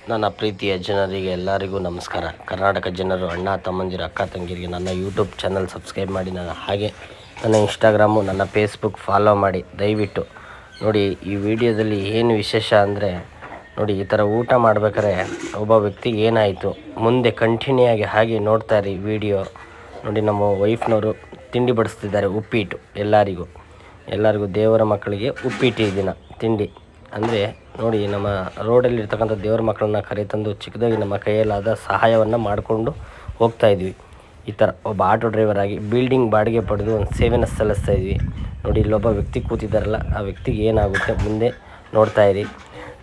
ನನ್ನ ಪ್ರೀತಿಯ ಜನರಿಗೆ ಎಲ್ಲರಿಗೂ ನಮಸ್ಕಾರ. ಕರ್ನಾಟಕ ಜನರು, ಅಣ್ಣ ತಮ್ಮಂದಿರು, ಅಕ್ಕ ತಂಗಿರಿಗೆ ನನ್ನ ಯೂಟ್ಯೂಬ್ ಚಾನಲ್ ಸಬ್ಸ್ಕ್ರೈಬ್ ಮಾಡಿ, ಹಾಗೆ ನನ್ನ ಇನ್ಸ್ಟಾಗ್ರಾಮು, ನನ್ನ ಫೇಸ್ಬುಕ್ ಫಾಲೋ ಮಾಡಿ. ದಯವಿಟ್ಟು ನೋಡಿ, ಈ ವಿಡಿಯೋದಲ್ಲಿ ಏನು ವಿಶೇಷ ಅಂದರೆ ನೋಡಿ, ಈ ಥರ ಊಟ ಮಾಡ್ಬೇಕಾದ್ರೆ ಒಬ್ಬ ವ್ಯಕ್ತಿಗೆ ಏನಾಯಿತು ಮುಂದೆ ಕಂಟಿನ್ಯೂ ಆಗಿ ಹಾಗೆ ನೋಡ್ತಾ ಇರಿ ವಿಡಿಯೋ. ನೋಡಿ, ನಮ್ಮ ವೈಫ್ನವರು ತಿಂಡಿ ಬಡಿಸ್ತಿದ್ದಾರೆ, ಉಪ್ಪಿಟ್ಟು. ಎಲ್ಲರಿಗೂ ದೇವರ ಮಕ್ಕಳಿಗೆ ಉಪ್ಪಿಟ್ಟು ಈ ದಿನ ತಿಂಡಿ. ಅಂದರೆ ನೋಡಿ, ನಮ್ಮ ರೋಡಲ್ಲಿರ್ತಕ್ಕಂಥ ದೇವರ ಮಕ್ಕಳನ್ನ ಕರೆತಂದು ಚಿಕ್ಕದಾಗಿ ನಮ್ಮ ಕೈಯಲ್ಲಾದ ಸಹಾಯವನ್ನು ಮಾಡಿಕೊಂಡು ಹೋಗ್ತಾಯಿದ್ವಿ. ಈ ಥರ ಒಬ್ಬ ಆಟೋ ಡ್ರೈವರ್ ಆಗಿ ಬಿಲ್ಡಿಂಗ್ ಬಾಡಿಗೆ ಪಡೆದು ಒಂದು ಸೇವೆಯನ್ನು ಸಲ್ಲಿಸ್ತಾ ಇದ್ವಿ. ನೋಡಿ, ಇಲ್ಲೊಬ್ಬ ವ್ಯಕ್ತಿ ಕೂತಿದ್ದಾರಲ್ಲ, ಆ ವ್ಯಕ್ತಿಗೆ ಏನಾಗುತ್ತೆ ಮುಂದೆ ನೋಡ್ತಾ ಇರಿ.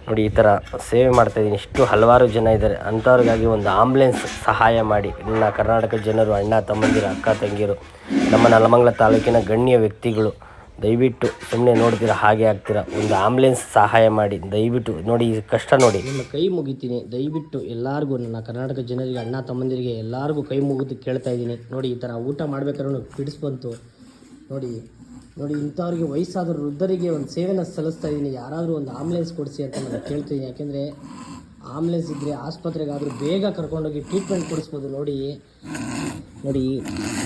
ನೋಡಿ, ಈ ಥರ ಸೇವೆ ಮಾಡ್ತಾಯಿದ್ದೀನಿ. ಇಷ್ಟು ಹಲವಾರು ಜನ ಇದ್ದಾರೆ, ಅಂಥವ್ರಿಗಾಗಿ ಒಂದು ಆಂಬುಲೆನ್ಸ್ ಸಹಾಯ ಮಾಡಿ. ನನ್ನ ಕರ್ನಾಟಕ ಜನರು, ಅಣ್ಣ ತಮ್ಮಂದಿರು, ಅಕ್ಕ ತಂಗಿಯರು, ನಮ್ಮ ನೆಲಮಂಗಲ ತಾಲೂಕಿನ ಗಣ್ಯ ವ್ಯಕ್ತಿಗಳು, ದಯವಿಟ್ಟು ಸುಮ್ಮನೆ ನೋಡ್ತೀರಾ ಹಾಗೆ ಆಗ್ತೀರಾ, ಒಂದು ಆಂಬುಲೆನ್ಸ್ ಸಹಾಯ ಮಾಡಿ ದಯವಿಟ್ಟು. ನೋಡಿ, ಈ ಕಷ್ಟ ನೋಡಿ, ನಿಮ್ಮ ಕೈ ಮುಗಿತೀನಿ. ದಯವಿಟ್ಟು ಎಲ್ಲರಿಗೂ, ನನ್ನ ಕರ್ನಾಟಕ ಜನರಿಗೆ, ಅಣ್ಣ ತಮ್ಮಂದಿರಿಗೆ ಎಲ್ಲರಿಗೂ ಕೈ ಮುಗಿದು ಕೇಳ್ತಾ ಇದ್ದೀನಿ. ನೋಡಿ, ಈ ಥರ ಊಟ ಮಾಡ್ಬೇಕಾದ್ರೂ ಪಿಡಿಸ್ ಬಂತು. ನೋಡಿ, ಇಂಥವ್ರಿಗೆ ವಯಸ್ಸಾದ ವೃದ್ಧರಿಗೆ ಒಂದು ಸೇವೆನ ಸಲ್ಲಿಸ್ತಾ ಇದ್ದೀನಿ. ಯಾರಾದರೂ ಒಂದು ಆಂಬುಲೆನ್ಸ್ ಕೊಡಿಸಿ ಅಂತ ನಾನು ಕೇಳ್ತೀನಿ. ಯಾಕೆಂದರೆ ಆಂಬುಲೆನ್ಸ್ ಇದ್ದರೆ ಆಸ್ಪತ್ರೆಗಾದರೂ ಬೇಗ ಕರ್ಕೊಂಡೋಗಿ ಟ್ರೀಟ್ಮೆಂಟ್ ಕೊಡಿಸ್ಬೋದು. ನೋಡಿ,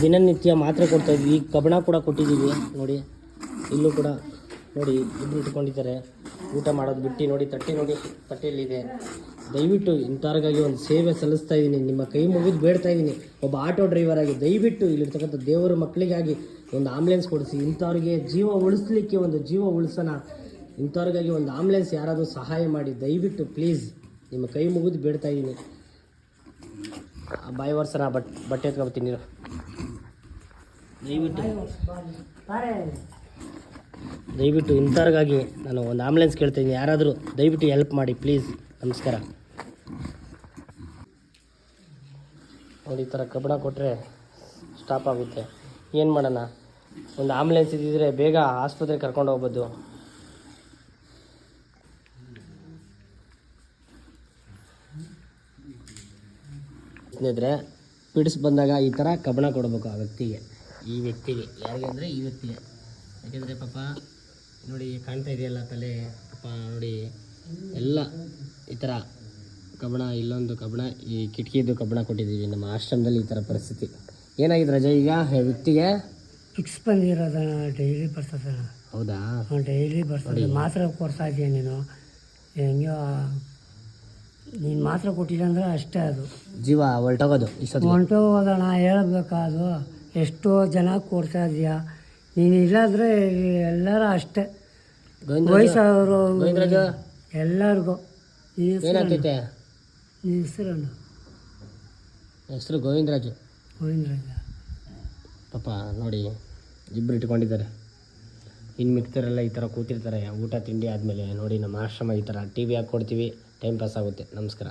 ದಿನನಿತ್ಯ ಮಾತ್ರೆ ಕೊಡ್ತಾಯಿದ್ವಿ, ಕಬ್ಬಣ ಕೂಡ ಕೊಟ್ಟಿದ್ದೀವಿ. ನೋಡಿ, ಇಲ್ಲೂ ಕೂಡ ನೋಡಿ, ಇಬ್ಬರು ಇಟ್ಕೊಂಡಿದ್ದಾರೆ ಊಟ ಮಾಡೋದು ಬಿಟ್ಟು. ನೋಡಿ, ತಟ್ಟೆಯಲ್ಲಿದೆ. ದಯವಿಟ್ಟು ಇಂಥವ್ರಿಗಾಗಿ ಒಂದು ಸೇವೆ ಸಲ್ಲಿಸ್ತಾ ಇದ್ದೀನಿ. ನಿಮ್ಮ ಕೈ ಮುಗಿದು ಬೇಡ್ತಾ ಇದ್ದೀನಿ, ಒಬ್ಬ ಆಟೋ ಡ್ರೈವರ್ ಆಗಿ. ದಯವಿಟ್ಟು ಇಲ್ಲಿರ್ತಕ್ಕಂಥ ದೇವರ ಮಕ್ಕಳಿಗಾಗಿ ಒಂದು ಆಂಬುಲೆನ್ಸ್ ಕೊಡಿಸಿ. ಇಂಥವ್ರಿಗೆ ಜೀವ ಉಳಿಸ್ಲಿಕ್ಕೆ ಒಂದು ಜೀವ ಉಳಿಸೋಣ. ಇಂಥವ್ರಿಗಾಗಿ ಒಂದು ಆಂಬುಲೆನ್ಸ್ ಯಾರಾದರೂ ಸಹಾಯ ಮಾಡಿ ದಯವಿಟ್ಟು, ಪ್ಲೀಸ್. ನಿಮ್ಮ ಕೈ ಮುಗಿದು ಬೇಡ್ತಾ ಇದ್ದೀನಿ. ಬಾಯಿ ವರ್ಷನ ಬಟ್ಟೆ ಎತ್ಕೊಳ್ತೀನಿ. ದಯವಿಟ್ಟು ಇಂಥವ್ರಿಗಾಗಿ ನಾನು ಒಂದು ಆಂಬುಲೆನ್ಸ್ ಕೇಳ್ತಾಯಿದ್ದೀನಿ. ಯಾರಾದರೂ ದಯವಿಟ್ಟು ಹೆಲ್ಪ್ ಮಾಡಿ, ಪ್ಲೀಸ್. ನಮಸ್ಕಾರ. ನೋಡಿ, ಈ ಥರ ಕಬ್ಬಣ ಕೊಟ್ಟರೆ ಸ್ಟಾಪ್ ಆಗುತ್ತೆ. ಏನು ಮಾಡೋಣ, ಒಂದು ಆಂಬುಲೆನ್ಸ್ ಇದ್ದಿದ್ರೆ ಬೇಗ ಆಸ್ಪತ್ರೆಗೆ ಕರ್ಕೊಂಡು ಹೋಗ್ಬೋದು. ಸ್ನೇಹಿತರೆ, ಪಿಡಿಸ್ ಬಂದಾಗ ಈ ಥರ ಕಬ್ಬಣ ಕೊಡಬೇಕು ಆ ವ್ಯಕ್ತಿಗೆ. ಈ ವ್ಯಕ್ತಿಗೆ ಯಾರಿಗೆ ಅಂದರೆ ಈ ವ್ಯಕ್ತಿಗೆ. ಯಾಕೆಂದರೆ ಪಾಪ ನೋಡಿ, ಕಾಣ್ತಾ ಇದೆಯಲ್ಲ ತಲೆ ಪಾಪ. ನೋಡಿ, ಎಲ್ಲ ಈ ಥರ ಕಬ್ಬಣ, ಇಲ್ಲೊಂದು ಕಬ್ಬಣ, ಈ ಕಿಟಕಿದು ಕಬ್ಬಣ ಕೊಟ್ಟಿದ್ದೀವಿ. ನಮ್ಮ ಆಶ್ರಮದಲ್ಲಿ ಈ ಥರ ಪರಿಸ್ಥಿತಿ ಏನಾಗಿದೆ ರಜಾ. ಈಗ ವ್ಯಕ್ತಿಗೆ ಫಿಕ್ಸ್ ಬಂದಿರೋದ ಡೈಲಿ ಬರ್ತದೆ. ಹೌದಾ? ಡೈಲಿ ಬರ್ತದೆ. ಮಾತ್ರೆ ಕೊಡ್ತಾ ಇದೆಯಾ ನೀನು? ಹೆಂಗೋ ನೀನು ಮಾತ್ರೆ ಕೊಟ್ಟಿಲ್ಲ ಅಂದರೆ ಅಷ್ಟೇ, ಅದು ಜೀವ ಹೊರಟೋಗೋದು. ಹೊಂಟೋಗೋದಣ್ಣ, ಹೇಳ್ಬೇಕಾದು. ಎಷ್ಟೋ ಜನ ಕೊಡ್ತಾ ಇದೆಯಾ ನೀನು. ಇಲ್ಲಾಂದರೆ ಎಲ್ಲರೂ ಅಷ್ಟೇ, ವಯಸ್ಸಾದವರು ಎಲ್ಲರಿಗೂ. ಏನಾಗ್ತೈತೆ ಹೆಸರು ಗೋವಿಂದರಾಜು. ಪಾಪ ನೋಡಿ, ಇಬ್ಬರು ಇಟ್ಕೊಂಡಿದ್ದಾರೆ. ಇನ್ನು ಮಿಕ್ತರೆಲ್ಲ ಈ ಥರ ಕೂತಿರ್ತಾರೆ ಊಟ ತಿಂಡಿ ಆದಮೇಲೆ. ನೋಡಿ, ನಮ್ಮ ಆಶ್ರಮ ಈ ಥರ ಟಿ ವಿ ಹಾಕ್ಕೊಡ್ತೀವಿ, ಟೈಮ್ ಪಾಸ್ ಆಗುತ್ತೆ. ನಮಸ್ಕಾರ.